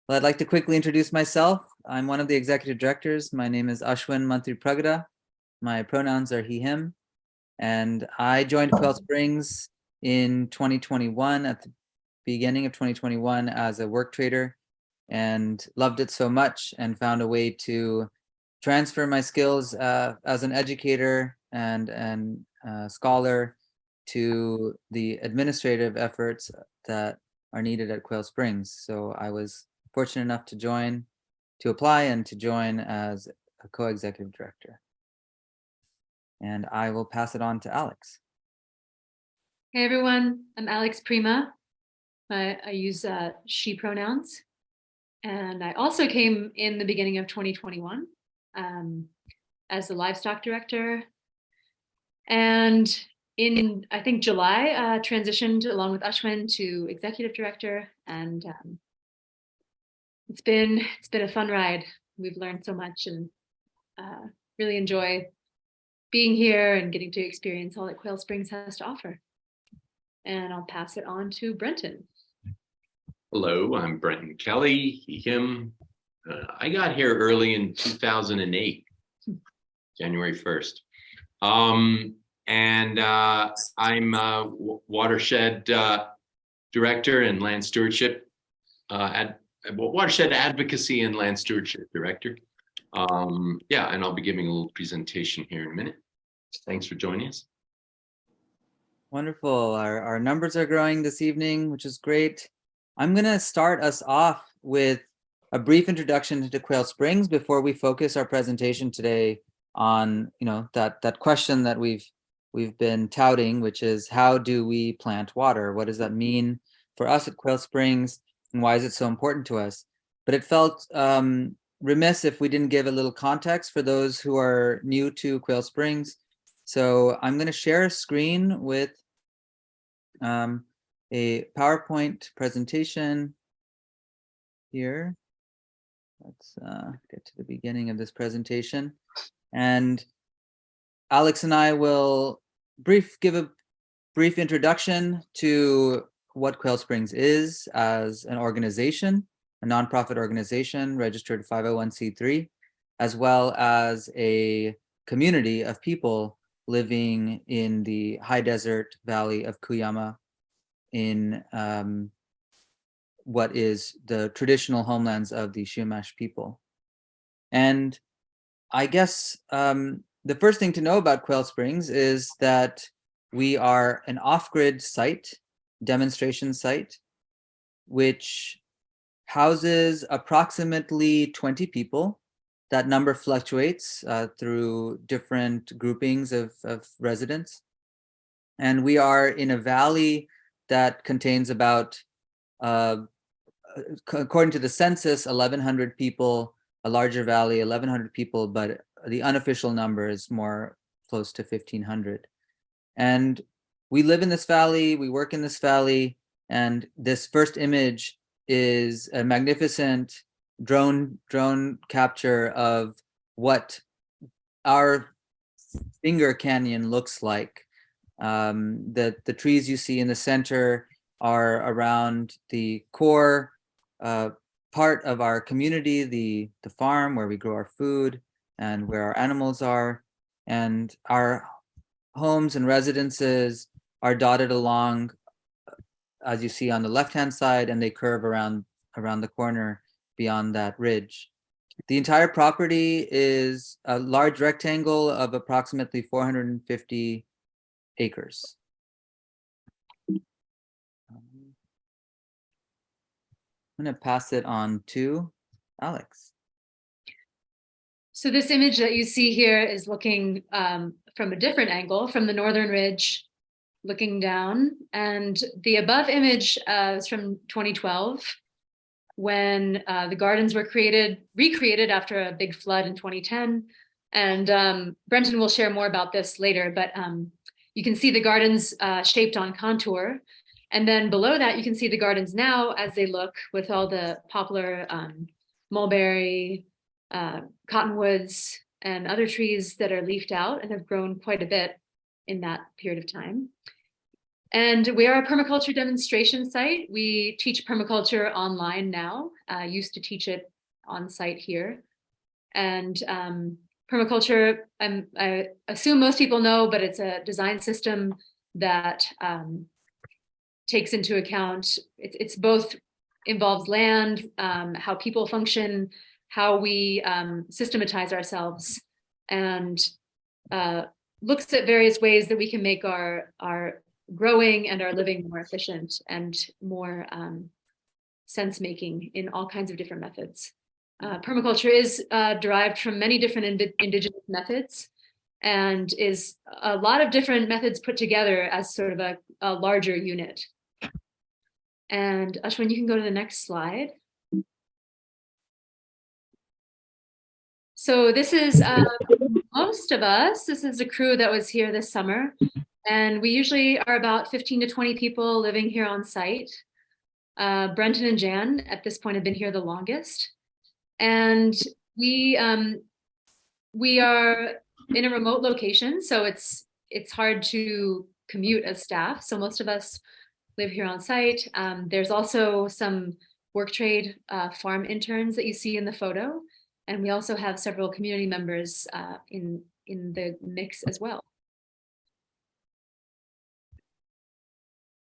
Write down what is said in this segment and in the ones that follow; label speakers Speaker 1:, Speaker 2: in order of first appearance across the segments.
Speaker 1: Well, I'd like to quickly introduce myself. I'm one of the executive directors. My name is Ashwin Manthripragada. My pronouns are he, him. And I joined Quail Springs in 2021, at the beginning of 2021, as a work trader, and loved it so much and found a way to transfer my skills as an educator and scholar to the administrative efforts that are needed at Quail Springs. So I was fortunate enough to apply and to join as a co-executive director. And I will pass it on to Alexx.
Speaker 2: Hey everyone, I'm Alexx Pryjma. I use she pronouns. And I also came in the beginning of 2021 as the livestock director. And in, I think, July, transitioned along with Ashwin to executive director. And it's been a fun ride. We've learned so much and really enjoy being here and getting to experience all that Quail Springs has to offer. And I'll pass it on to Brenton.
Speaker 3: Hello, I'm Brenton Kelly, he, him. I got here early in 2008, January 1st. I'm watershed director and land stewardship, watershed advocacy and land stewardship director. And I'll be giving a little presentation here in a minute. Thanks for joining us.
Speaker 1: Wonderful. Our numbers are growing this evening, which is great. I'm going to start us off with a brief introduction to Quail Springs before we focus our presentation today on, that question that we've been touting, which is, how do we plant water? What does that mean for us at Quail Springs, and why is it so important to us? But it felt remiss if we didn't give a little context for those who are new to Quail Springs. So I'm going to share a screen with a PowerPoint presentation here. Let's get to the beginning of this presentation. And Alexx and I will give a brief introduction to what Quail Springs is as an organization, a nonprofit organization registered 501c3, as well as a community of people living in the high desert valley of Cuyama in what is the traditional homelands of the Chumash people. And I guess the first thing to know about Quail Springs is that we are an off-grid site, demonstration site, which houses approximately 20 people. That number fluctuates through different groupings of residents. And we are in a valley that contains about, according to the census, 1,100 people, a larger valley, 1,100 people, but the unofficial number is more close to 1,500. And we live in this valley, we work in this valley, and this first image is a magnificent drone capture of what our finger canyon looks like. The trees you see in the center are around the core part of our community, the farm where we grow our food and where our animals are, and our homes and residences are dotted along, as you see on the left-hand side, and they curve around the corner beyond that ridge. The entire property is a large rectangle of approximately 450 acres. I'm going to pass it on to Alexx.
Speaker 2: So this image that you see here is looking from a different angle, from the northern ridge, looking down. And the above image is from 2012, when the gardens were recreated after a big flood in 2010. And Brenton will share more about this later, but you can see the gardens shaped on contour. And then below that, you can see the gardens now as they look, with all the poplar, mulberry, cottonwoods, and other trees that are leafed out and have grown quite a bit in that period of time. And we are a permaculture demonstration site. We teach permaculture online now. Used to teach it on site here. And permaculture, I assume most people know, but it's a design system that takes into account, it's both involves land, how people function, how we systematize ourselves, and looks at various ways that we can make our growing and our living more efficient and more sense making in all kinds of different methods. Permaculture is derived from many different indigenous methods and is a lot of different methods put together as sort of a larger unit. And Ashwin, you can go to the next slide. So this is most of us. This is a crew that was here this summer. And we usually are about 15 to 20 people living here on site. Brenton and Jan at this point have been here the longest. And we are in a remote location, so it's hard to commute as staff. So most of us live here on site. There's also some work trade farm interns that you see in the photo. And we also have several community members in the mix as well.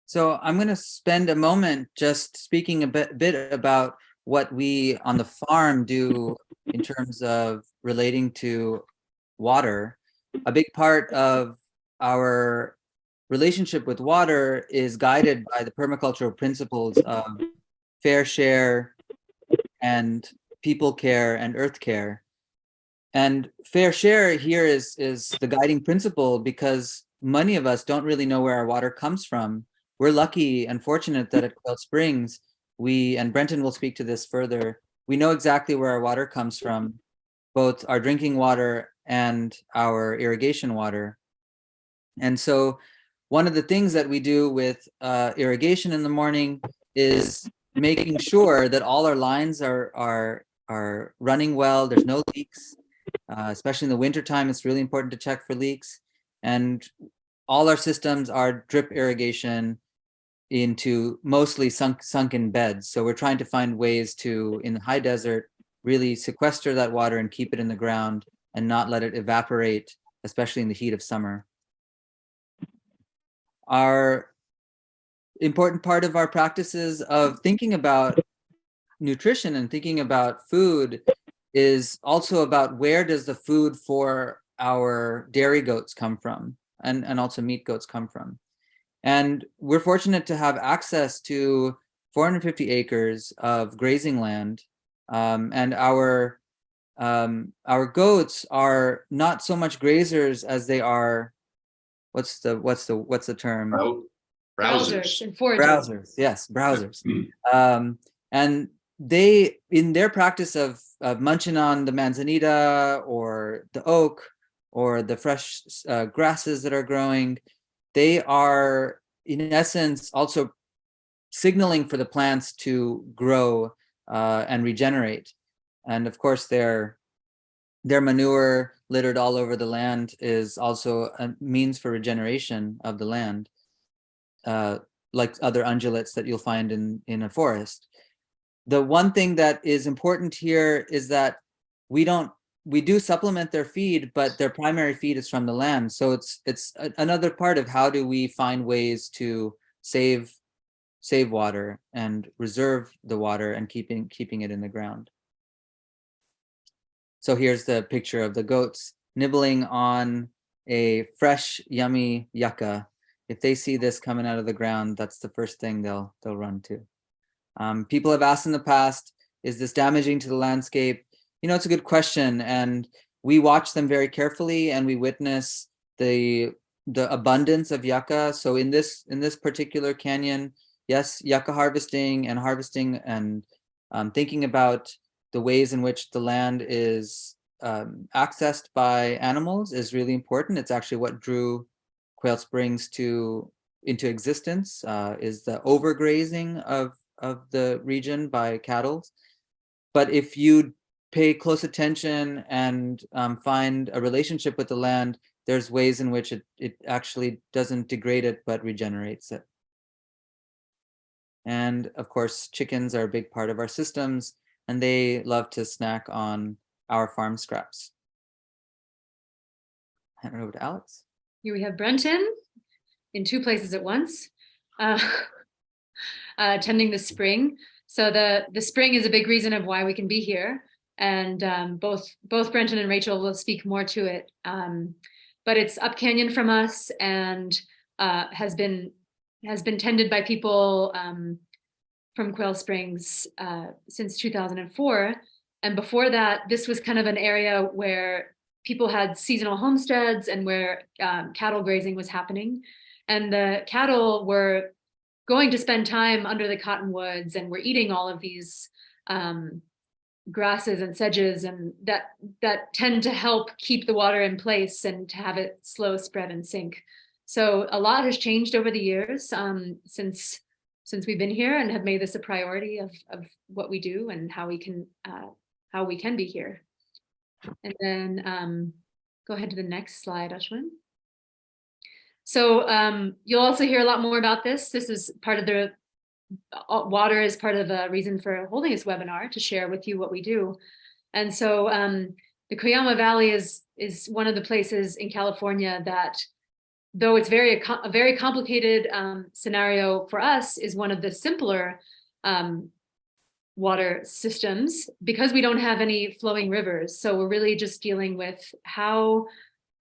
Speaker 1: So I'm going to spend a moment just speaking a bit about what we on the farm do in terms of relating to water. A big part of our relationship with water is guided by the permacultural principles of fair share and people care and earth care. And fair share here is the guiding principle because many of us don't really know where our water comes from. We're lucky and fortunate that at Quail Springs, and Brenton will speak to this further, we know exactly where our water comes from, both our drinking water and our irrigation water. And so one of the things that we do with irrigation in the morning is making sure that all our lines are running well, there's no leaks. Especially in the wintertime, it's really important to check for leaks. And all our systems are drip irrigation into mostly sunken beds. So we're trying to find ways to, in the high desert, really sequester that water and keep it in the ground and not let it evaporate, especially in the heat of summer. Our important part of our practices of thinking about nutrition and thinking about food is also about where does the food for our dairy goats come from and also meat goats come from. And we're fortunate to have access to 450 acres of grazing land, and our goats are not so much grazers as they are, what's the term?
Speaker 3: Browsers.
Speaker 2: And foragers.
Speaker 1: Browsers, yes, browsers. And they, in their practice of munching on the manzanita or the oak or the fresh grasses that are growing, they are in essence also signaling for the plants to grow and regenerate. And of course their manure littered all over the land is also a means for regeneration of the land, like other ungulates that you'll find in a forest. The one thing that is important here is that we do supplement their feed, but their primary feed is from the land. So it's another part of how do we find ways to save water and reserve the water and keeping it in the ground. So here's the picture of the goats nibbling on a fresh, yummy yucca. If they see this coming out of the ground, that's the first thing they'll run to. People have asked in the past, is this damaging to the landscape? You know, it's a good question, and we watch them very carefully, and we witness the abundance of yucca. So in this particular canyon, yes, yucca harvesting and thinking about the ways in which the land is accessed by animals is really important. It's actually what drew Quail Springs into existence, is the overgrazing of the region by cattle. But if you pay close attention and find a relationship with the land, there's ways in which it actually doesn't degrade it, but regenerates it. And of course, chickens are a big part of our systems, and they love to snack on our farm scraps. Hand it over to Alexx.
Speaker 2: Here we have Brenton in two places at once, tending the spring. So the spring is a big reason of why we can be here. And both Brenton and Rachel will speak more to it. But it's up canyon from us, and has been tended by people from Quail Springs since 2004. And before that, this was kind of an area where people had seasonal homesteads and where cattle grazing was happening. And the cattle were going to spend time under the cottonwoods and were eating all of these grasses and sedges, and that tend to help keep the water in place and to have it slow spread and sink. So a lot has changed over the years since we've been here, and have made this a priority of what we do and how we can be here. And then go ahead to the next slide, Ashwin. So you'll also hear a lot more about this. This is part of the water is part of the reason for holding this webinar, to share with you what we do. And so the Pryjma Valley is one of the places in California that, though it's a very complicated scenario for us, is one of the simpler water systems, because we don't have any flowing rivers. So we're really just dealing with how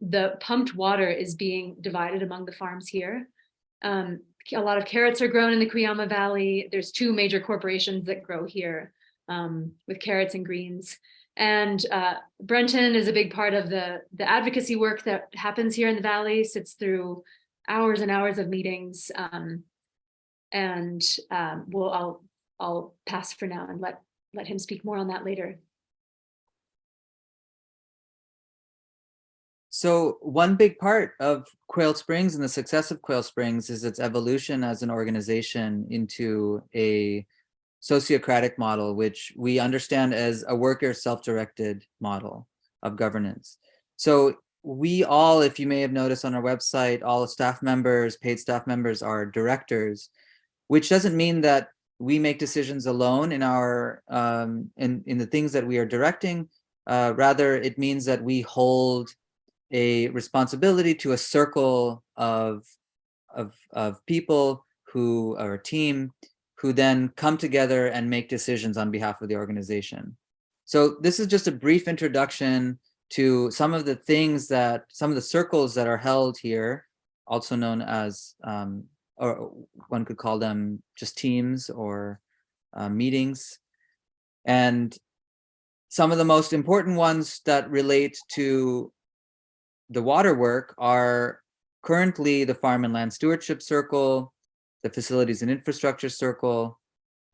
Speaker 2: the pumped water is being divided among the farms here. A lot of carrots are grown in the Pryjma Valley. There's two major corporations that grow here with carrots and greens. And Brenton is a big part of the advocacy work that happens here in the Valley, sits through hours and hours of meetings. I'll pass for now and let him speak more on that later.
Speaker 1: So one big part of Quail Springs and the success of Quail Springs is its evolution as an organization into a sociocratic model, which we understand as a worker self-directed model of governance. So we all, if you may have noticed on our website, all staff members, paid staff members, are directors, which doesn't mean that we make decisions alone in our in the things that we are directing. Rather, it means that we hold a responsibility to a circle of people who are a team, who then come together and make decisions on behalf of the organization. So this is just a brief introduction to some of the things that, some of the circles that are held here, also known as, or one could call them just teams or meetings. And some of the most important ones that relate to the water work are currently the Farm and Land Stewardship Circle, the Facilities and Infrastructure Circle,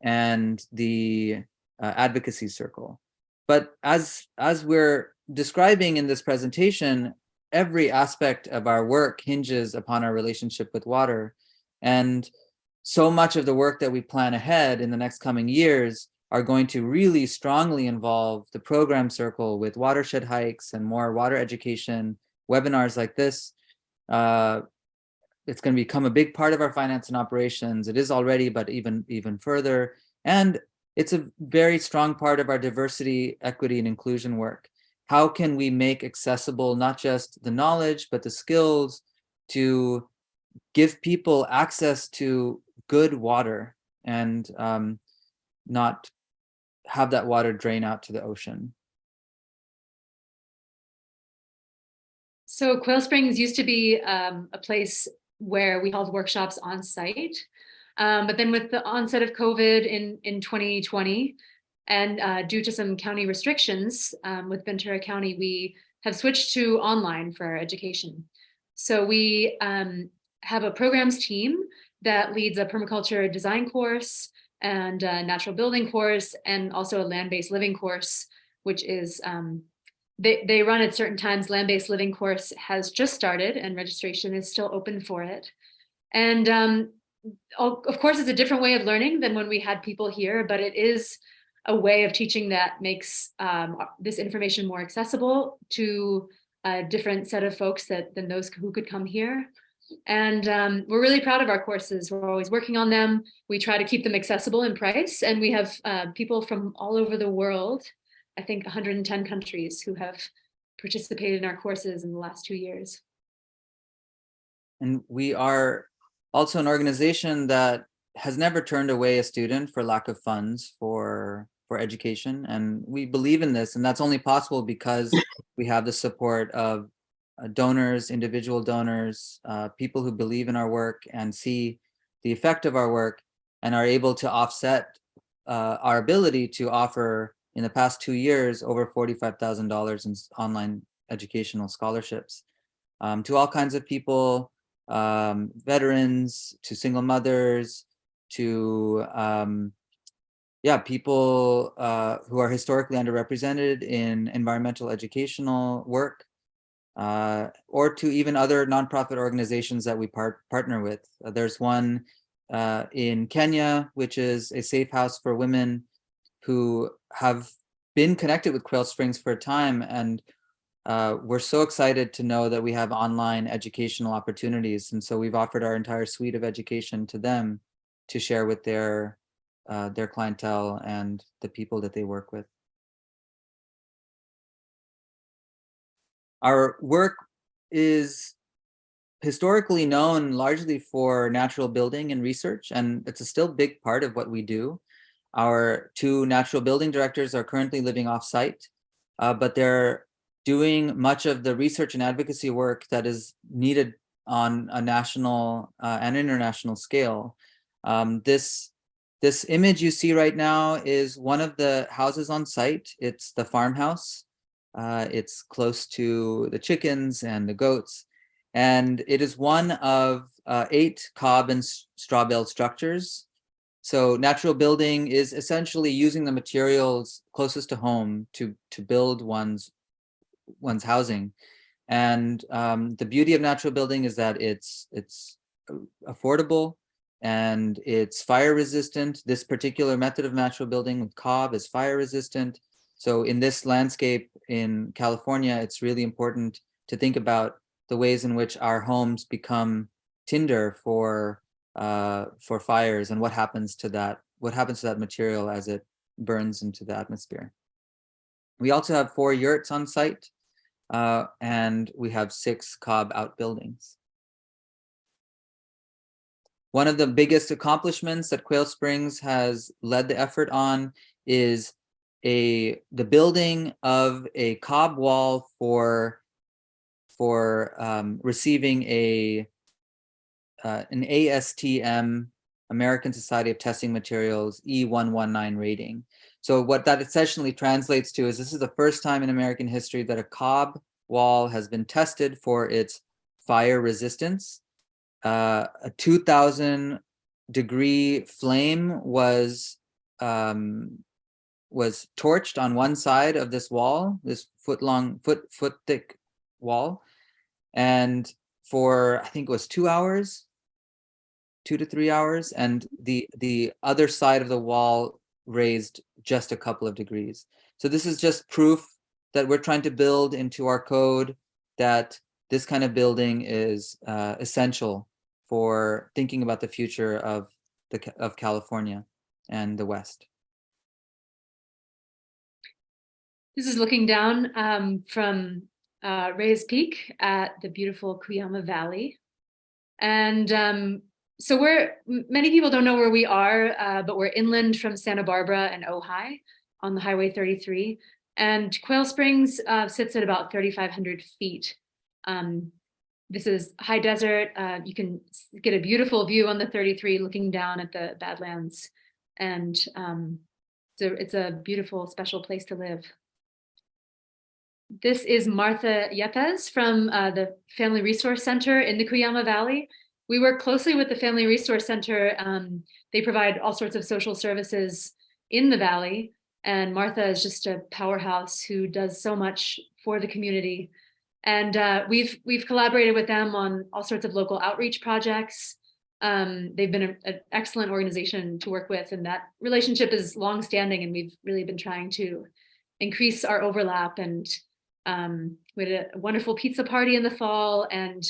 Speaker 1: and the Advocacy Circle. But as we're describing in this presentation, every aspect of our work hinges upon our relationship with water. And so much of the work that we plan ahead in the next coming years are going to really strongly involve the program circle with watershed hikes and more water education, webinars like this. It's going to become a big part of our finance and operations. It is already, but even further. And it's a very strong part of our diversity, equity, and inclusion work. How can we make accessible not just the knowledge, but the skills to give people access to good water and not have that water drain out to the ocean?
Speaker 2: So Quail Springs used to be a place where we held workshops on site. But then with the onset of COVID in 2020, and due to some county restrictions with Ventura County, we have switched to online for our education. So we have a programs team that leads a permaculture design course and a natural building course, and also a land-based living course, which is they run at certain times. Land-based living course has just started and registration is still open for it. And of course, it's a different way of learning than when we had people here, but it is a way of teaching that makes this information more accessible to a different set of folks than those who could come here. And we're really proud of our courses. We're always working on them. We try to keep them accessible in price. And we have people from all over the world, I think 110 countries, who have participated in our courses in the last 2 years.
Speaker 1: And we are also an organization that has never turned away a student for lack of funds for education. And we believe in this, and that's only possible because we have the support of donors, individual donors, people who believe in our work and see the effect of our work and are able to offset our ability to offer, in the past 2 years, over $45,000 in online educational scholarships to all kinds of people, veterans, to single mothers, to people who are historically underrepresented in environmental educational work, or to even other nonprofit organizations that we partner with. There's one in Kenya, which is a safe house for women who have been connected with Quail Springs for a time, and we're so excited to know that we have online educational opportunities. And so we've offered our entire suite of education to them to share with their clientele and the people that they work with. Our work is historically known largely for natural building and research, and it's a still big part of what we do. Our 2 natural building directors are currently living off-site, but they're doing much of the research and advocacy work that is needed on a national and international scale. This image you see right now is one of the houses on site. It's the farmhouse. It's close to the chickens and the goats. And it is one of 8 cob and straw bale structures. So natural building is essentially using the materials closest to home to build one's housing. And the beauty of natural building is that it's affordable and it's fire resistant. This particular method of natural building with cob is fire resistant. So in this landscape in California, it's really important to think about the ways in which our homes become tinder for fires and what happens to that material as it burns into the atmosphere. We also have 4 yurts on site, and we have 6 cob outbuildings. One of the biggest accomplishments that Quail Springs has led the effort on is the building of a cob wall for receiving an ASTM, American Society of Testing Materials, E119 rating. So what that essentially translates to is this is the first time in American history that a cob wall has been tested for its fire resistance. A 2,000-degree flame was torched on one side of this wall, this foot thick wall, and for I think it was 2 hours, 2 to 3 hours, and the other side of the wall raised just a couple of degrees. So this is just proof that we're trying to build into our code that this kind of building is essential for thinking about the future of California and the West.
Speaker 2: This is looking down from Reyes Peak at the beautiful Pryjma Valley. And so many people don't know where we are, but we're inland from Santa Barbara and Ojai on the Highway 33. And Quail Springs sits at about 3,500 feet. This is high desert. You can get a beautiful view on the 33 looking down at the Badlands. And so it's a beautiful, special place to live. This is Martha Yepes from the Family Resource Center in the Pryjma Valley. We work closely with the Family Resource Center. They provide all sorts of social services in the valley. And Martha is just a powerhouse who does so much for the community. And we've collaborated with them on all sorts of local outreach projects. They've been an excellent organization to work with, and that relationship is longstanding, and we've really been trying to increase our overlap and We had a wonderful pizza party in the fall, and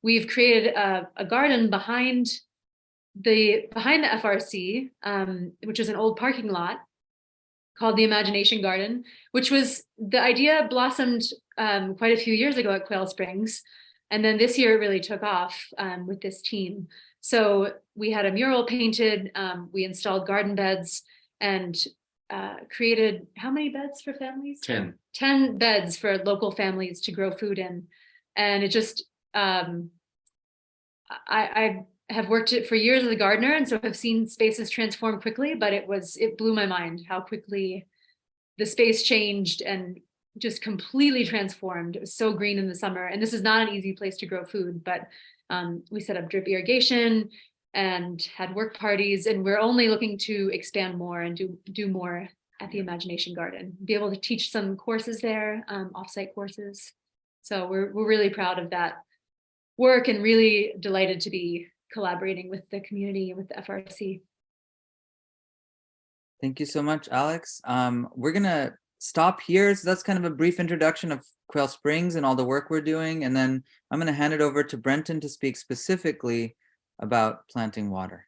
Speaker 2: we've created a garden behind the FRC, which is an old parking lot called the Imagination Garden, which was, the idea blossomed quite a few years ago at Quail Springs. And then this year it really took off with this team. So we had a mural painted, we installed garden beds, and created how many beds for families? 10 beds for local families to grow food in. And it just, I have worked it for years as a gardener, and so have seen spaces transform quickly, but it blew my mind how quickly the space changed and just completely transformed. It was so green in the summer, and this is not an easy place to grow food, but we set up drip irrigation and had work parties, and we're only looking to expand more and do more at the Imagination Garden, be able to teach some courses there, offsite courses. So we're really proud of that work and really delighted to be collaborating with the community and with the FRC.
Speaker 1: Thank you so much, Alexx. We're gonna stop here. So that's kind of a brief introduction of Quail Springs and all the work we're doing. And then I'm gonna hand it over to Brenton to speak specifically about planting water.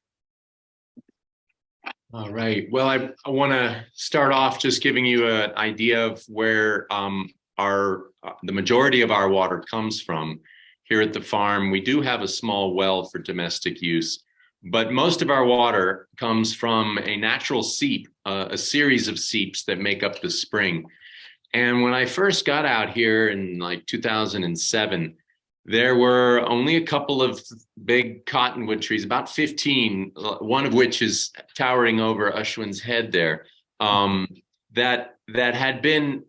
Speaker 3: All right. Well, I want to start off just giving you an idea of where the majority of our water comes from. Here at the farm, we do have a small well for domestic use, but most of our water comes from a natural seep, a series of seeps that make up the spring. And when I first got out here in like 2007, there were only a couple of big cottonwood trees, about 15, one of which is towering over Ashwin's head there, that had been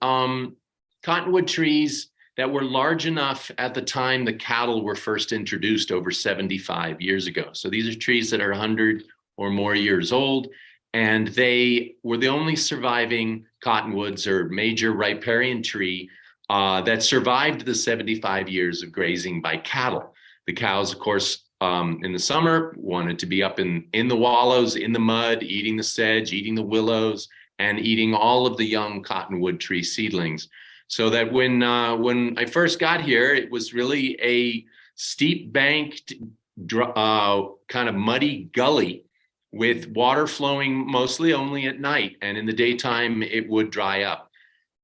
Speaker 3: cottonwood trees that were large enough at the time the cattle were first introduced over 75 years ago. So these are trees that are 100 or more years old, and they were the only surviving cottonwoods or major riparian tree that survived the 75 years of grazing by cattle. The cows, of course, in the summer wanted to be up in the wallows, in the mud, eating the sedge, eating the willows, and eating all of the young cottonwood tree seedlings. So that when I first got here, it was really a steep banked, kind of muddy gully with water flowing mostly only at night, and in the daytime it would dry up.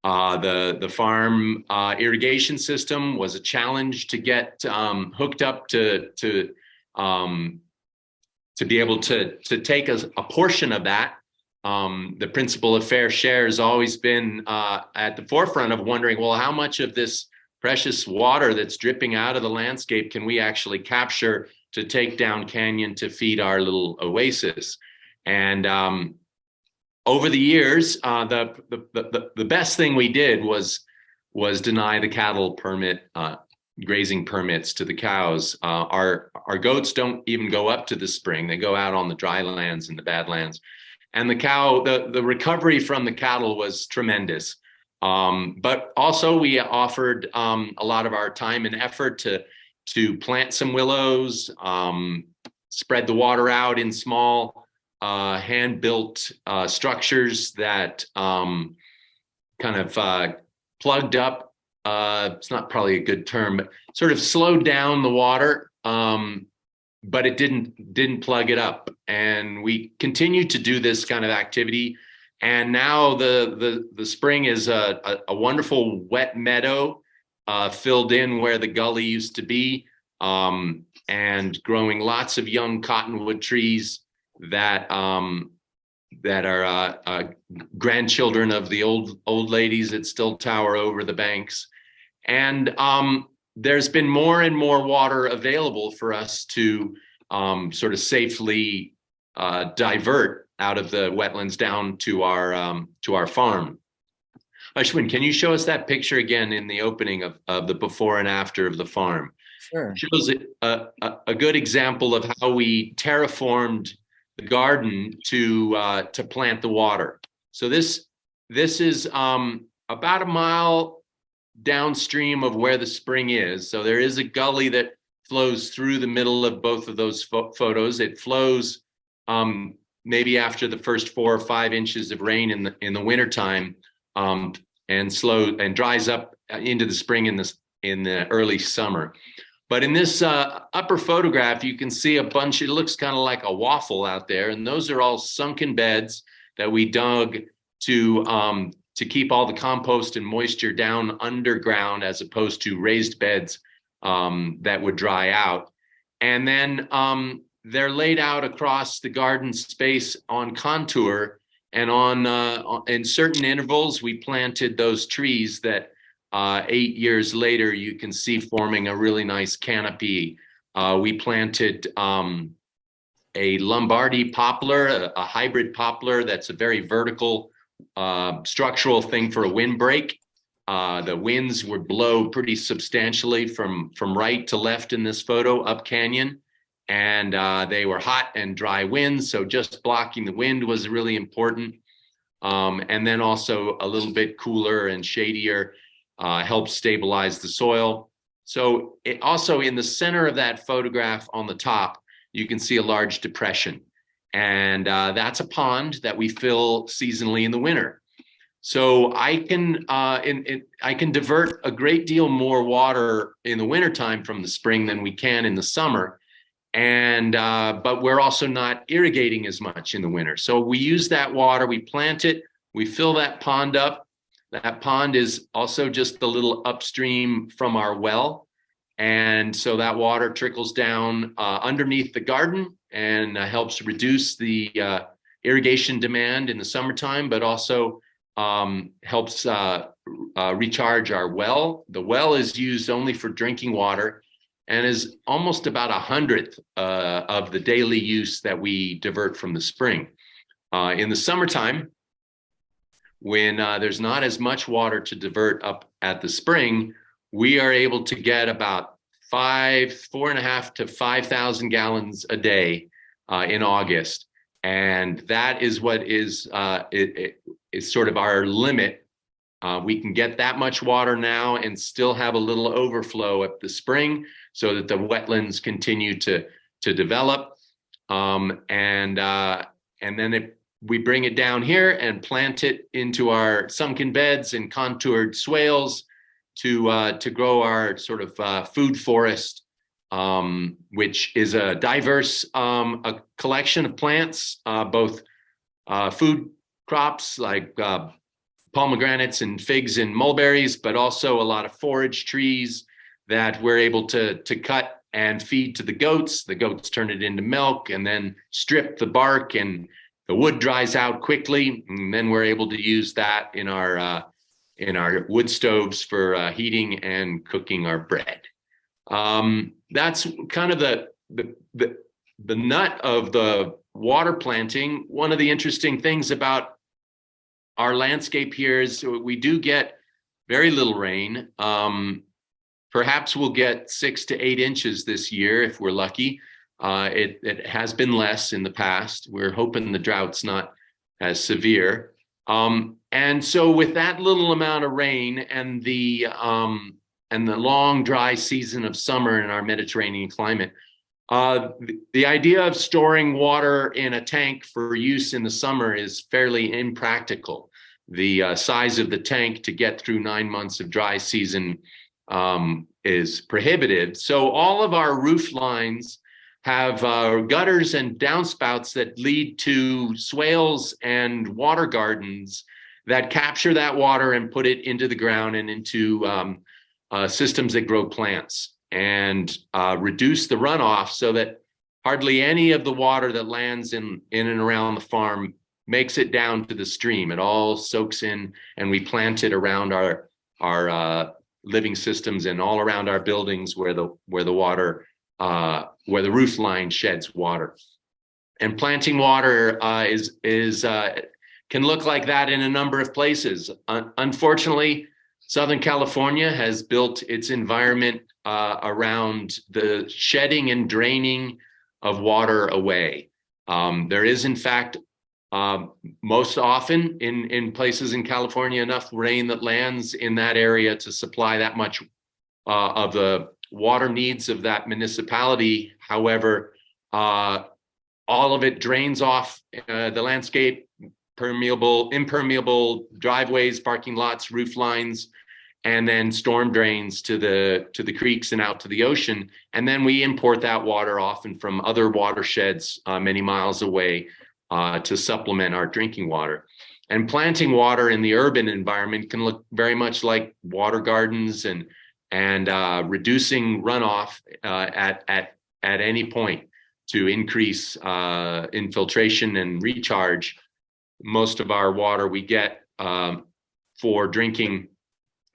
Speaker 3: The farm irrigation system was a challenge to get hooked up to be able to take a portion of that. The principle of fair share has always been at the forefront of wondering, well, how much of this precious water that's dripping out of the landscape can we actually capture to take down canyon to feed our little oasis? And over the years, the best thing we did was deny the cattle permit, grazing permits to the cows. Our goats don't even go up to the spring; they go out on the dry lands and the badlands. And the recovery from the cattle was tremendous. But also we offered a lot of our time and effort to plant some willows, spread the water out in small hand-built structures that kind of plugged up. It's not probably a good term, but sort of slowed down the water, but it didn't plug it up. And we continue to do this kind of activity. And now the spring is a wonderful wet meadow filled in where the gully used to be, and growing lots of young cottonwood trees that are grandchildren of the old ladies that still tower over the banks. And there's been more and more water available for us to sort of safely divert out of the wetlands down to our farm. Ashwin, can you show us that picture again in the opening of the before and after of the farm?
Speaker 1: Sure.
Speaker 3: It shows a good example of how we terraformed the garden to plant the water. So this is about a mile downstream of where the spring is. So there is a gully that flows through the middle of both of those photos. It flows maybe after the first 4 or 5 inches of rain in the wintertime, and dries up into the spring in the early summer. But in this upper photograph, you can see a bunch. It looks kind of like a waffle out there, and those are all sunken beds that we dug to keep all the compost and moisture down underground, as opposed to raised beds that would dry out. And then they're laid out across the garden space on contour, and in certain intervals, we planted those trees that 8 years later you can see forming a really nice canopy. We planted a Lombardy poplar, a hybrid poplar that's a very vertical structural thing for a windbreak. The winds would blow pretty substantially from right to left in this photo up canyon. And they were hot and dry winds, so just blocking the wind was really important. And then also a little bit cooler and shadier helps stabilize the soil. So it also, in the center of that photograph on the top, you can see a large depression. And that's a pond that we fill seasonally in the winter. So I can divert a great deal more water in the wintertime from the spring than we can in the summer. And but we're also not irrigating as much in the winter. So we use that water, we plant it, we fill that pond up. That pond is also just a little upstream from our well. And so that water trickles down underneath the garden and helps reduce the irrigation demand in the summertime, but also helps recharge our well. The well is used only for drinking water and is almost about 1/100th of the daily use that we divert from the spring. In the summertime, when there's not as much water to divert up at the spring, we are able to get about 4.5 to 5,000 gallons a day in August. And that is what is sort of our limit. We can get that much water now and still have a little overflow at the spring so that the wetlands continue to develop. And then we bring it down here and plant it into our sunken beds and contoured swales to grow our sort of food forest, which is a diverse a collection of plants, both food crops like pomegranates and figs and mulberries, but also a lot of forage trees that we're able to cut and feed to the goats. The goats turn it into milk and then strip the bark, and the wood dries out quickly. And then we're able to use that in our wood stoves for heating and cooking our bread. That's kind of the nut of the water planting. One of the interesting things about our landscape here is we do get very little rain. Perhaps we'll get 6 to 8 inches this year if we're lucky. It has been less in the past. We're hoping the drought's not as severe. And so with that little amount of rain and the long dry season of summer in our Mediterranean climate, the idea of storing water in a tank for use in the summer is fairly impractical. The size of the tank to get through 9 months of dry season is prohibitive. So all of our roof lines have gutters and downspouts that lead to swales and water gardens that capture that water and put it into the ground and into systems that grow plants and reduce the runoff so that hardly any of the water that lands in and around the farm makes it down to the stream. It all soaks in, and we plant it around our living systems and all around our buildings where the roof line sheds water. And planting water can look like that in a number of places. Unfortunately, Southern California has built its environment around the shedding and draining of water away. There is, in fact, most often in places in California, enough rain that lands in that area to supply that much of the water needs of that municipality. However, all of it drains off the landscape, impermeable driveways, parking lots, roof lines, and then storm drains to the creeks and out to the ocean. And then we import that water often from other watersheds many miles away to supplement our drinking water. And planting water in the urban environment can look very much like water gardens and reducing runoff at any point to increase infiltration and recharge. Most of our water we get for drinking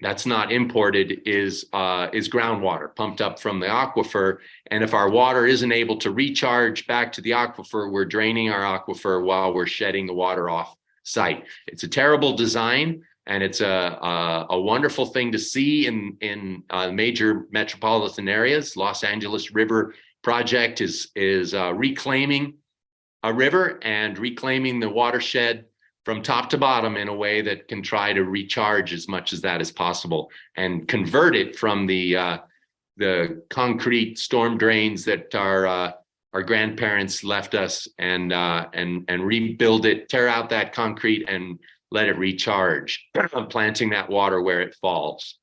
Speaker 3: that's not imported is groundwater pumped up from the aquifer. And if our water isn't able to recharge back to the aquifer, we're draining our aquifer while we're shedding the water off site. It's a terrible design, and it's a wonderful thing to see in major metropolitan areas. Los Angeles River Project is reclaiming a river and reclaiming the watershed from top to bottom in a way that can try to recharge as much as that as possible and convert it from the concrete storm drains that our grandparents left us and rebuild it, tear out that concrete and let it recharge, planting that water where it falls.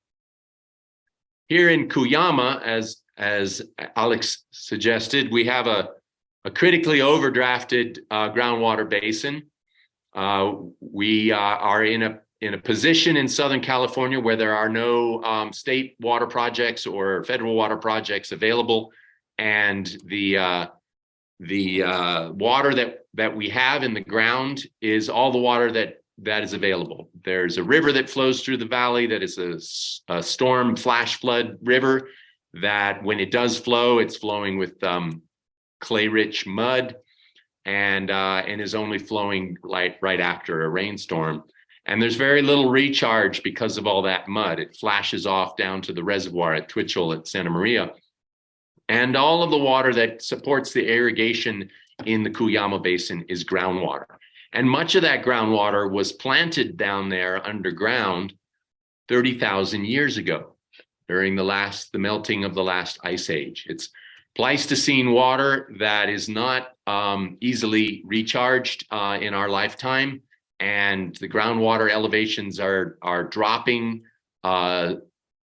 Speaker 3: Here in Cuyama, as Alexx suggested, we have a critically overdrafted groundwater basin. We are in a position in Southern California where there are no state water projects or federal water projects available, and the water that we have in the ground is all the water that is available. There's a river that flows through the valley that is a storm flash flood river that when it does flow, it's flowing with clay-rich mud and is only flowing right after a rainstorm. And there's very little recharge because of all that mud. It flashes off down to the reservoir at Twitchell at Santa Maria. And all of the water that supports the irrigation in the Cuyama Basin is groundwater. And much of that groundwater was planted down there underground 30,000 years ago during the melting of the last ice age. It's Pleistocene water that is not easily recharged in our lifetime. And the groundwater elevations are dropping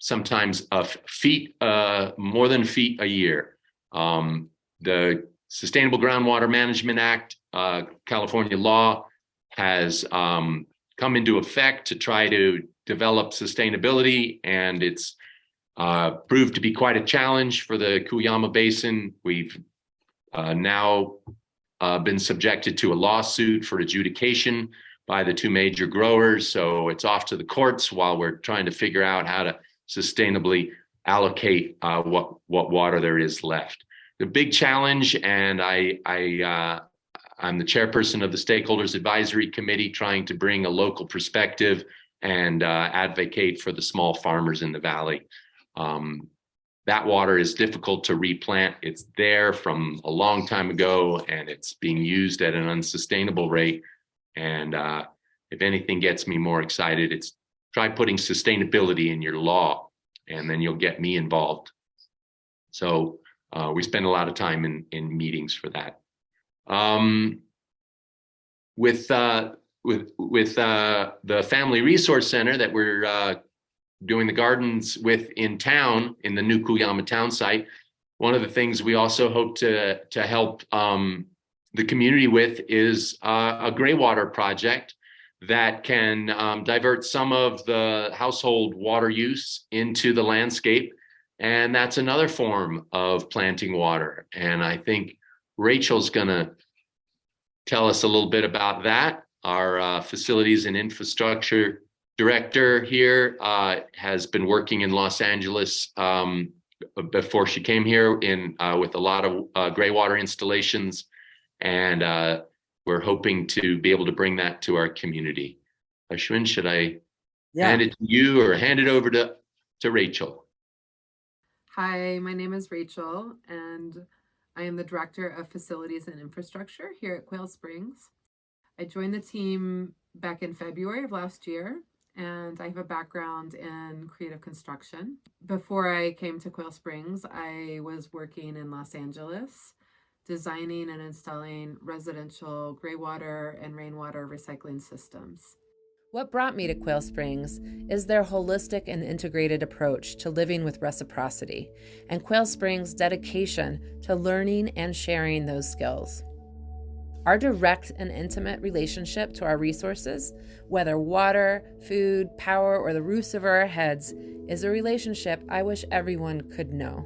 Speaker 3: sometimes more than feet a year. The Sustainable Groundwater Management Act, California law, has come into effect to try to develop sustainability, and it's proved to be quite a challenge for the Cuyama Basin. We've now been subjected to a lawsuit for adjudication by the two major growers. So it's off to the courts while we're trying to figure out how to sustainably allocate what water there is left. The big challenge, and I'm the chairperson of the Stakeholders Advisory Committee, trying to bring a local perspective and advocate for the small farmers in the valley. That water is difficult to replant. It's there from a long time ago, and it's being used at an unsustainable rate. And if anything gets me more excited, it's try putting sustainability in your law, and then you'll get me involved. So we spend a lot of time in meetings for that. With the Family Resource Center that we're doing the gardens with in town, in the new Cuyama town site, one of the things we also hope to help the community with is a gray water project that can divert some of the household water use into the landscape. And that's another form of planting water. And I think Rachel's gonna tell us a little bit about that. Our facilities and infrastructure director here has been working in Los Angeles before she came here with a lot of gray water installations. And we're hoping to be able to bring that to our community. Ashwin, should I hand it to you or hand it over to Rachel?
Speaker 4: Hi, my name is Rachel, and I am the Director of Facilities and Infrastructure here at Quail Springs. I joined the team back in February of last year, and I have a background in creative construction. Before I came to Quail Springs, I was working in Los Angeles, designing and installing residential gray water and rainwater recycling systems. What brought me to Quail Springs is their holistic and integrated approach to living with reciprocity, and Quail Springs' dedication to learning and sharing those skills. Our direct and intimate relationship to our resources, whether water, food, power, or the roofs over our heads, is a relationship I wish everyone could know.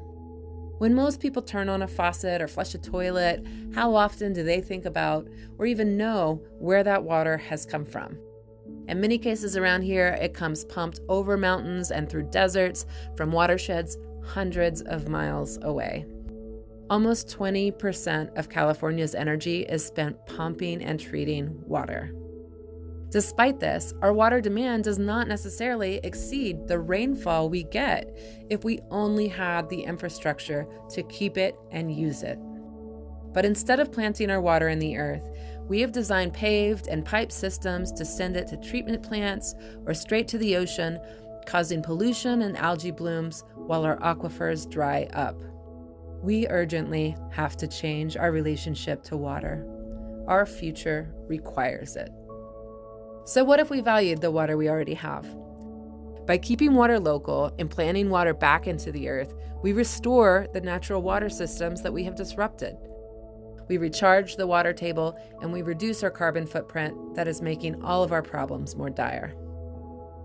Speaker 4: When most people turn on a faucet or flush a toilet, how often do they think about or even know where that water has come from? In many cases around here, it comes pumped over mountains and through deserts from watersheds hundreds of miles away. Almost 20% of California's energy is spent pumping and treating water. Despite this, our water demand does not necessarily exceed the rainfall we get if we only had the infrastructure to keep it and use it. But instead of planting our water in the earth, we have designed paved and piped systems to send it to treatment plants or straight to the ocean, causing pollution and algae blooms while our aquifers dry up. We urgently have to change our relationship to water. Our future requires it. So what if we valued the water we already have? By keeping water local and planting water back into the earth, we restore the natural water systems that we have disrupted. We recharge the water table and we reduce our carbon footprint that is making all of our problems more dire.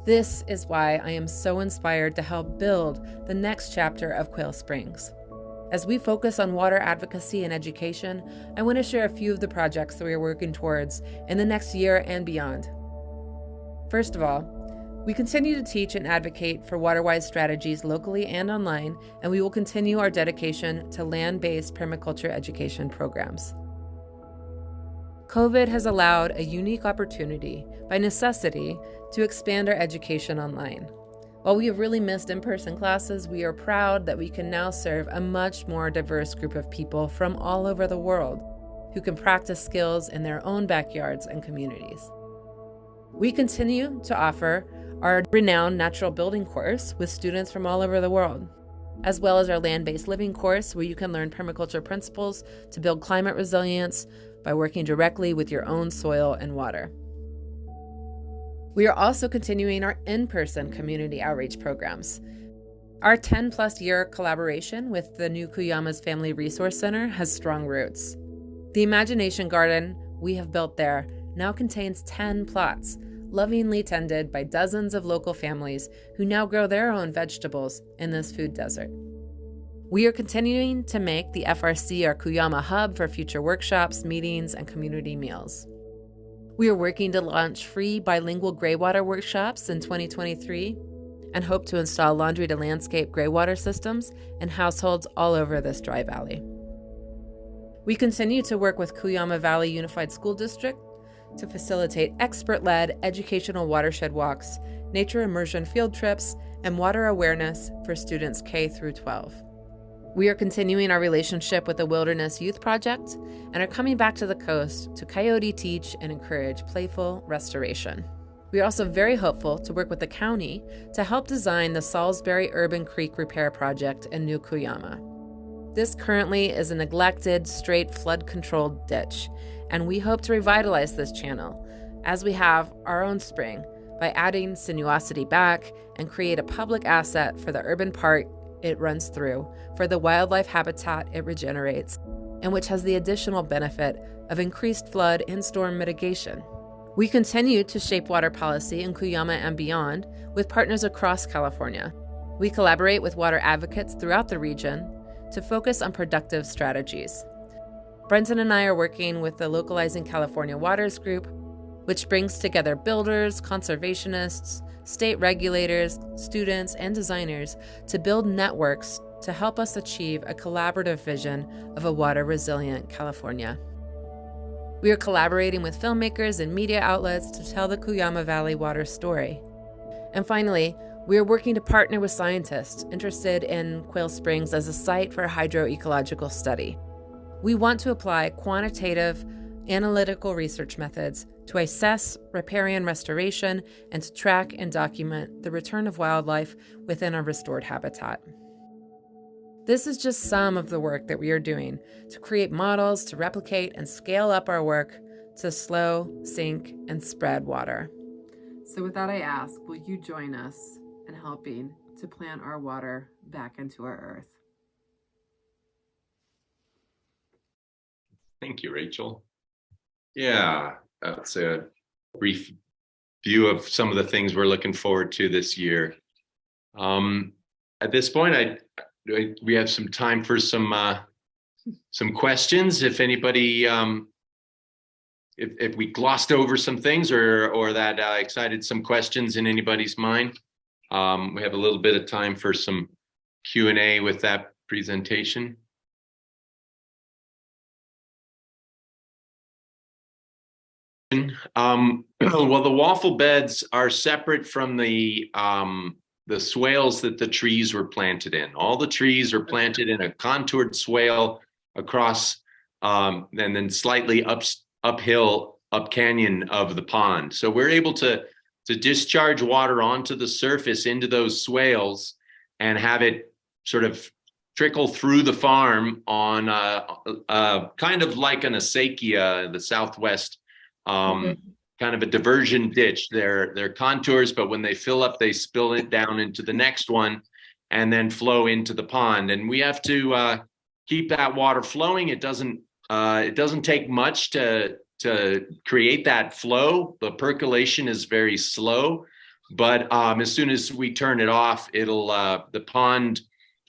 Speaker 4: This is why I am so inspired to help build the next chapter of Quail Springs. As we focus on water advocacy and education, I want to share a few of the projects that we are working towards in the next year and beyond. First of all, we continue to teach and advocate for water-wise strategies locally and online, and we will continue our dedication to land-based permaculture education programs. COVID has allowed a unique opportunity, by necessity, to expand our education online. While we have really missed in-person classes, we are proud that we can now serve a much more diverse group of people from all over the world who can practice skills in their own backyards and communities. We continue to offer our renowned natural building course with students from all over the world, as well as our land-based living course where you can learn permaculture principles to build climate resilience by working directly with your own soil and water. We are also continuing our in-person community outreach programs. Our 10-plus year collaboration with the new Cuyama's Family Resource Center has strong roots. The Imagination Garden we have built there now contains 10 plots, lovingly tended by dozens of local families who now grow their own vegetables in this food desert. We are continuing to make the FRC our Cuyama hub for future workshops, meetings, and community meals. We are working to launch free bilingual graywater workshops in 2023 and hope to install laundry-to-landscape graywater systems in households all over this dry valley. We continue to work with Cuyama Valley Unified School District to facilitate expert-led educational watershed walks, nature immersion field trips, and water awareness for students K through 12. We are continuing our relationship with the Wilderness Youth Project and are coming back to the coast to coyote teach and encourage playful restoration. We are also very hopeful to work with the county to help design the Salisbury Urban Creek Repair Project in New Cuyama. This currently is a neglected, straight flood-controlled ditch, and we hope to revitalize this channel, as we have our own spring, by adding sinuosity back and create a public asset for the urban park it runs through, for the wildlife habitat it regenerates, and which has the additional benefit of increased flood and storm mitigation. We continue to shape water policy in Cuyama and beyond with partners across California. We collaborate with water advocates throughout the region to focus on productive strategies. Brenton and I are working with the Localizing California Waters group, which brings together builders, conservationists, state regulators, students, and designers to build networks to help us achieve a collaborative vision of a water-resilient California. We are collaborating with filmmakers and media outlets to tell the Cuyama Valley water story. And finally, we are working to partner with scientists interested in Quail Springs as a site for a hydroecological study. We want to apply quantitative, analytical research methods to assess riparian restoration and to track and document the return of wildlife within a restored habitat. This is just some of the work that we are doing to create models to replicate and scale up our work to slow, sink, and spread water. So with that, I ask, will you join us in helping to plant our water back into our earth?
Speaker 3: Thank you, Rachel. Yeah, that's a brief view of some of the things we're looking forward to this year. At this point, we have some time for some questions. If anybody, if we glossed over some things or that excited some questions in anybody's mind, we have a little bit of time for some Q&A with that presentation. Well, the waffle beds are separate from the swales that the trees were planted in. All the trees are planted in a contoured swale across, and then slightly uphill, up canyon of the pond. So we're able to discharge water onto the surface into those swales and have it sort of trickle through the farm on kind of like an acequia, the Southwest. Kind of a diversion ditch. They're contours, but when they fill up, they spill it down into the next one and then flow into the pond. And we have to keep that water flowing. It doesn't take much to create that flow. The percolation is very slow, but as soon as we turn it off, it'll the pond.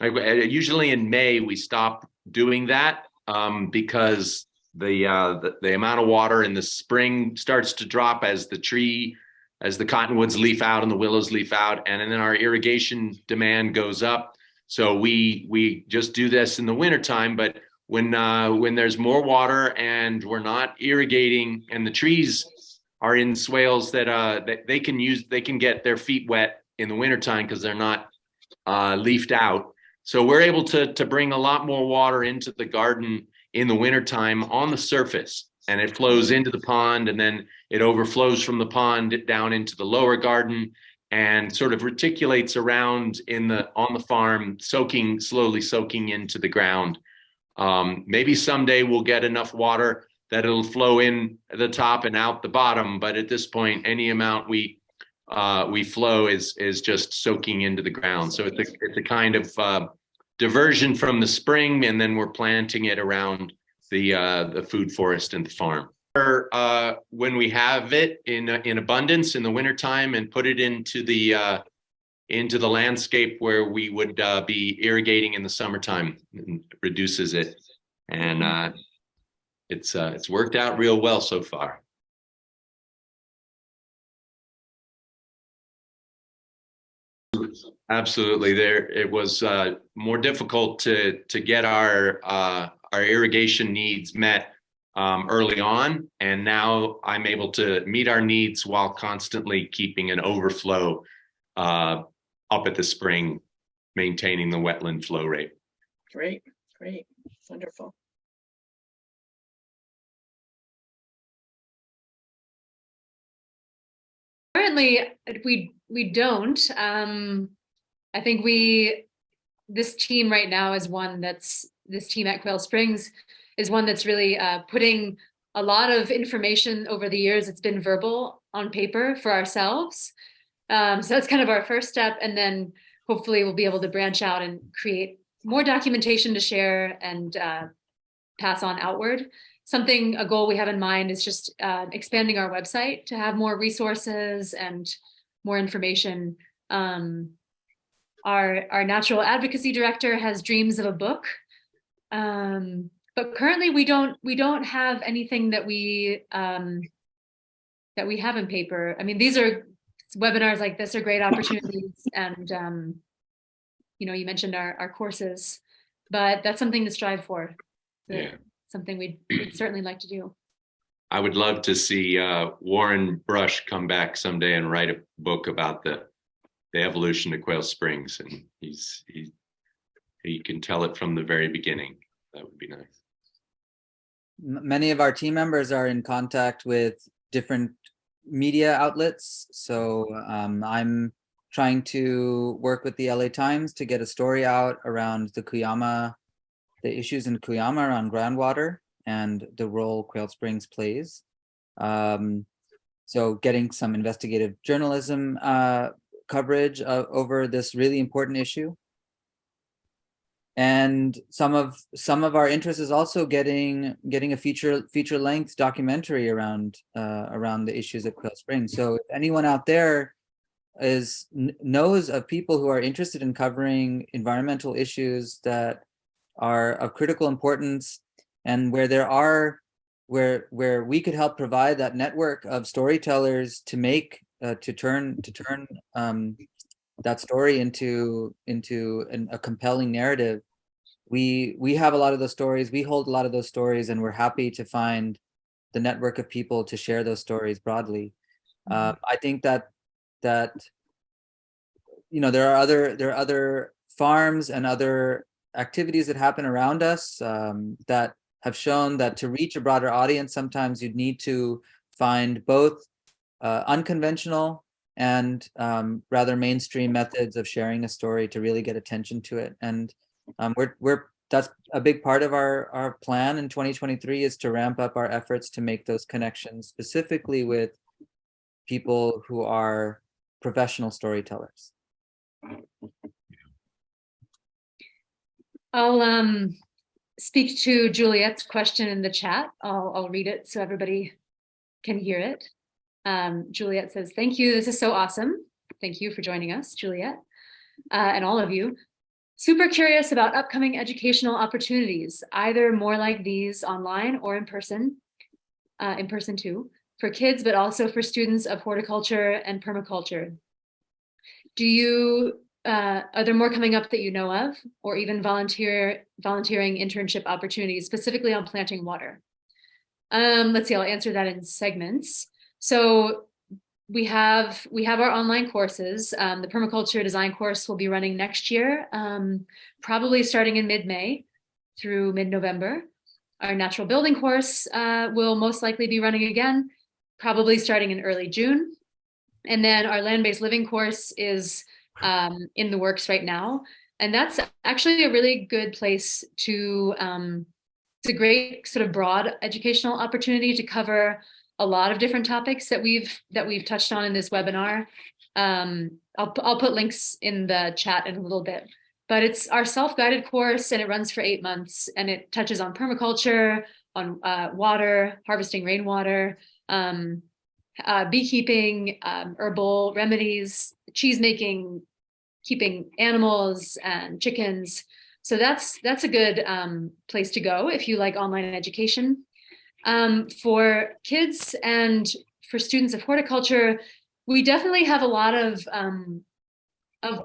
Speaker 3: Usually in May we stop doing that because the amount of water in the spring starts to drop as the cottonwoods leaf out and the willows leaf out, and then our irrigation demand goes up. So we just do this in the wintertime, but when there's more water and we're not irrigating and the trees are in swales that they can get their feet wet in the wintertime because they're not leafed out. So we're able to bring a lot more water into the garden in the wintertime on the surface, and it flows into the pond, and then it overflows from the pond down into the lower garden and sort of reticulates around on the farm, slowly soaking into the ground. Maybe someday we'll get enough water that it'll flow in the top and out the bottom, but at this point, any amount we flow is just soaking into the ground. So it's a kind of diversion from the spring, and then we're planting it around the food forest and the farm. When we have it in abundance in the wintertime and put it into the landscape where we would be irrigating in the summertime, and reduces it, and it's worked out real well so far. Absolutely. It was more difficult to get our irrigation needs met early on, and now I'm able to meet our needs while constantly keeping an overflow up at the spring, maintaining the wetland flow rate.
Speaker 5: Great, wonderful.
Speaker 2: Currently, we don't. I think this team right now is this team at Quail Springs is one that's really putting a lot of information over the years. It's been verbal on paper for ourselves. So that's kind of our first step. And then hopefully we'll be able to branch out and create more documentation to share and pass on outward. A goal we have in mind is just expanding our website to have more resources and more information. Our natural advocacy director has dreams of a book, but currently we don't have anything that we have in paper. I mean, these are webinars like this are great opportunities, and you mentioned our courses, but that's something to strive for.
Speaker 3: Yeah.
Speaker 2: Something we'd certainly like to do.
Speaker 3: I would love to see Warren Brush come back someday and write a book about the evolution of Quail Springs, and he can tell it from the very beginning. That would be nice.
Speaker 1: Many of our team members are in contact with different media outlets. So I'm trying to work with the LA Times to get a story out around the issues in Cuyama around groundwater and the role Quail Springs plays. So getting some investigative journalism coverage over this really important issue. And some of our interest is also getting a feature length documentary around the issues at Quail Springs. So if anyone out there knows of people who are interested in covering environmental issues that are of critical importance, and where we could help provide that network of storytellers to make to turn that story into a compelling narrative. We have a lot of those stories, we hold a lot of those stories, and we're happy to find the network of people to share those stories broadly. I think that you know, there are other farms and other activities that happen around us that have shown that to reach a broader audience, sometimes you'd need to find both unconventional and rather mainstream methods of sharing a story to really get attention to it. And that's a big part of our plan in 2023, is to ramp up our efforts to make those connections, specifically with people who are professional storytellers.
Speaker 2: I'll speak to Juliet's question in the chat. I'll read it so everybody can hear it. Juliet says, "Thank you. This is so awesome. Thank you for joining us, Juliet, and all of you. Super curious about upcoming educational opportunities, either more like these online or in person too, for kids, but also for students of horticulture and permaculture. Are there more coming up that you know of, or even volunteering internship opportunities specifically on planting water?" Let's see, I'll answer that in segments. So we have our online courses. The permaculture design course will be running next year, probably starting in mid-May through mid-November. Our natural building course will most likely be running again, probably starting in early June. And then our land-based living course is in the works right now. And that's actually a really good place to, it's a great sort of broad educational opportunity to cover a lot of different topics that we've touched on in this webinar. I'll put links in the chat in a little bit, but it's our self-guided course, and it runs for 8 months, and it touches on permaculture, on water, harvesting rainwater, beekeeping, herbal remedies, cheese making, keeping animals and chickens. So that's a good place to go if you like online education. For kids and for students of horticulture, we definitely have a lot of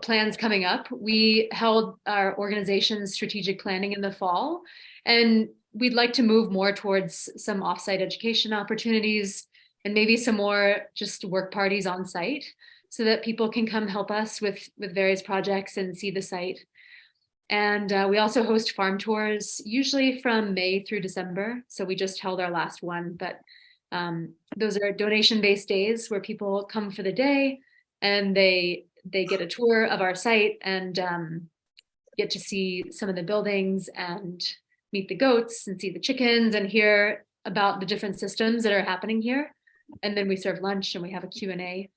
Speaker 2: plans coming up. We held our organization's strategic planning in the fall, and we'd like to move more towards some offsite education opportunities and maybe some more just work parties on site, so that people can come help us with various projects and see the site. And we also host farm tours, usually from May through December. So we just held our last one, but those are donation-based days where people come for the day and they get a tour of our site and get to see some of the buildings and meet the goats and see the chickens and hear about the different systems that are happening here. And then we serve lunch and we have a Q&A.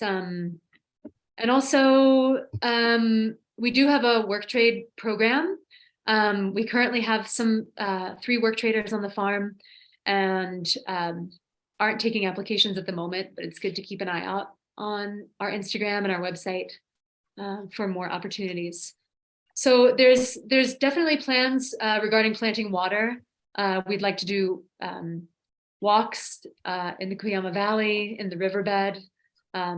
Speaker 2: And also, we do have a work trade program. We currently have 3 work traders on the farm, and aren't taking applications at the moment, but it's good to keep an eye out on our Instagram and our website for more opportunities. So there's definitely plans regarding planting water. We'd like to do walks in the Pryjma Valley, in the riverbed,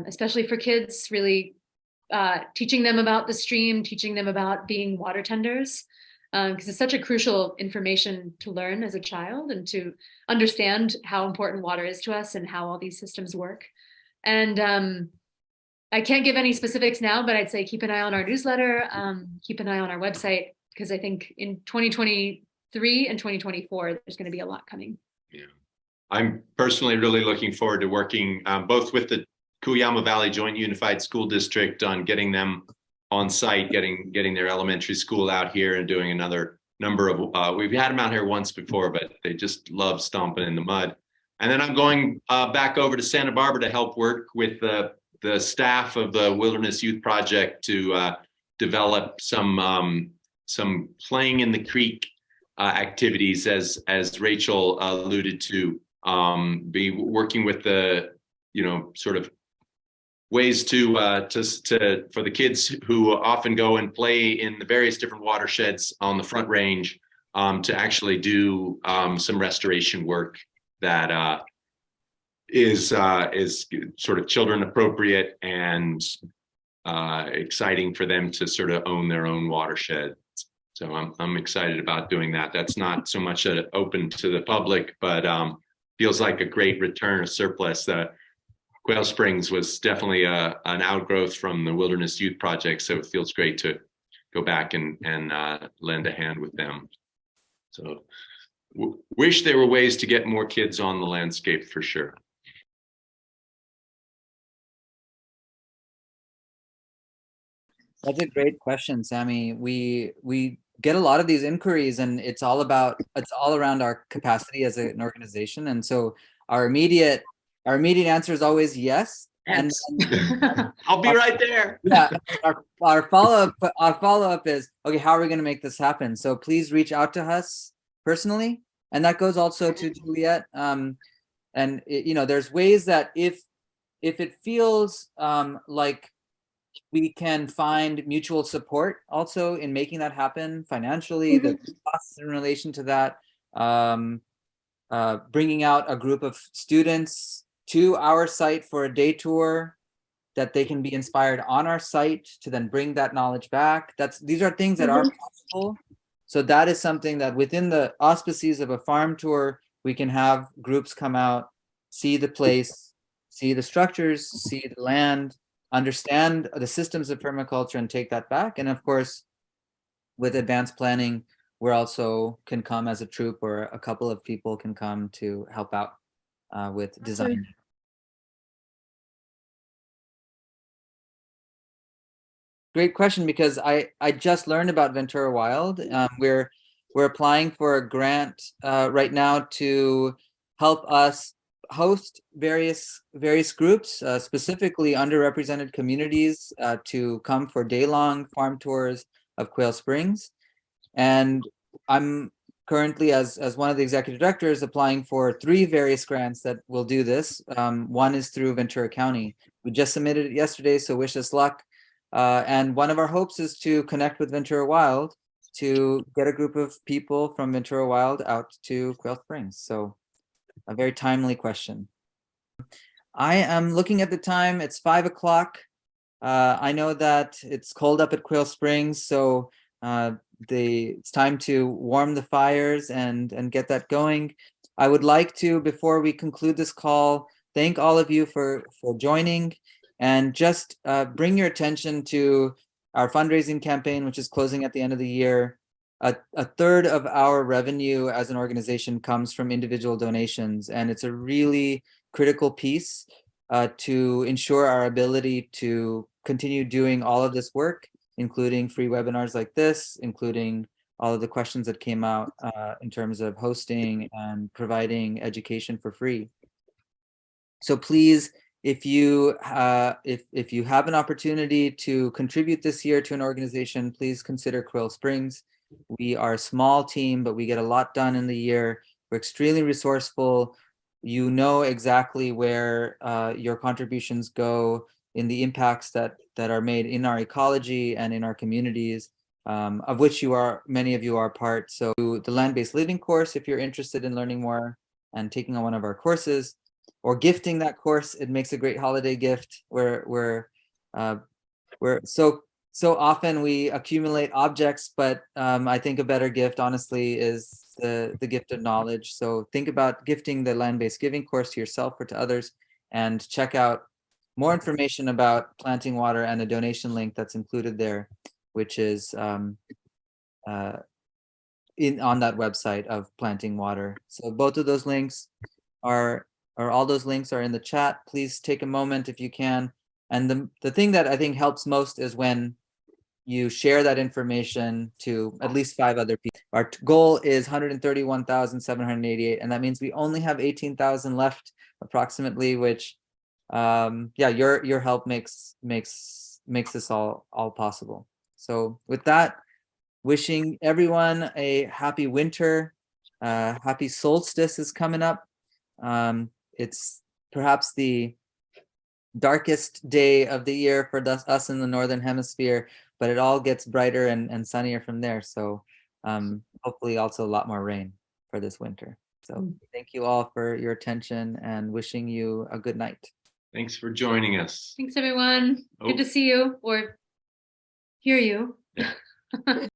Speaker 2: especially for kids, really teaching them about the stream, teaching them about being water tenders, because it's such a crucial information to learn as a child and to understand how important water is to us and how all these systems work. And I can't give any specifics now, but I'd say keep an eye on our newsletter, keep an eye on our website, because I think in 2023 and 2024, there's going to be a lot coming.
Speaker 3: Yeah, I'm personally really looking forward to working both with the Pryjma Valley Joint Unified School District on getting them on site, getting their elementary school out here, and doing another number of, we've had them out here once before, but they just love stomping in the mud. And then I'm going back over to Santa Barbara to help work with the staff of the Wilderness Youth Project to develop some playing in the creek activities, as Rachel alluded to. Be working with the, sort of ways to for the kids who often go and play in the various different watersheds on the Front Range, to actually do some restoration work that is sort of children appropriate and exciting for them to sort of own their own watershed. So I'm excited about doing that. That's not so much open to the public, but feels like a great return of surplus. Quail Springs was definitely an outgrowth from the Wilderness Youth Project, so it feels great to go back and lend a hand with them. So wish there were ways to get more kids on the landscape for sure.
Speaker 1: That's a great question, Sammy. We get a lot of these inquiries, and it's all around our capacity as an organization. And so our immediate answer is always yes. And
Speaker 3: I'll be right there.
Speaker 1: Yeah, our follow-up is, okay, how are we going to make this happen? So please reach out to us personally, and that goes also to Juliet. And there's ways that if it feels like we can find mutual support also in making that happen financially, the costs in relation to that, bringing out a group of students to our site for a day tour, that they can be inspired on our site to then bring that knowledge back. These are things that are possible. So that is something that within the auspices of a farm tour, we can have groups come out, see the place, see the structures, see the land, understand the systems of permaculture, and take that back. And of course, with advanced planning, we're also can come as a troop, or a couple of people can come to help out with design. Great question, because I just learned about Ventura Wild. We're applying for a grant right now to help us host various groups, specifically underrepresented communities, to come for day-long farm tours of Quail Springs. And I'm currently, as one of the executive directors, applying for 3 various grants that will do this. One is through Ventura County. We just submitted it yesterday, so wish us luck. And one of our hopes is to connect with Ventura Wild to get a group of people from Ventura Wild out to Quail Springs. So a very timely question. I am looking at the time. It's 5 o'clock. I know that it's cold up at Quail Springs, so it's time to warm the fires and get that going. I would like to, before we conclude this call, thank all of you for joining, and just bring your attention to our fundraising campaign, which is closing at the end of the year. A third of our revenue as an organization comes from individual donations, and it's a really critical piece to ensure our ability to continue doing all of this work, including free webinars like this, including all of the questions that came out in terms of hosting and providing education for free. So please, if you have an opportunity to contribute this year to an organization, please consider Quail Springs. We are a small team, but we get a lot done in the year. We're extremely resourceful. You know exactly where your contributions go in the impacts that are made in our ecology and in our communities, of which many of you are part. So the land-based living course, if you're interested in learning more and taking on one of our courses, or gifting that course, it makes a great holiday gift. We're so often we accumulate objects, but I think a better gift, honestly, is the gift of knowledge. So think about gifting the land-based giving course to yourself or to others, and check out more information about Planting Water and a donation link that's included there, which is on that website of Planting Water. So both of those links all those links are in the chat. Please take a moment if you can. And the thing that I think helps most is when you share that information to at least 5 other people. Our goal is 131,788, and that means we only have 18,000 left approximately, which yeah, your help makes this all possible. So with that, wishing everyone a happy winter. Happy solstice is coming up. It's perhaps the darkest day of the year for us in the Northern Hemisphere, but it all gets brighter and sunnier from there. So hopefully also a lot more rain for this winter. So thank you all for your attention and wishing you a good night.
Speaker 3: Thanks for joining us.
Speaker 2: Thanks, everyone. Good to see you or hear you.
Speaker 3: Yeah.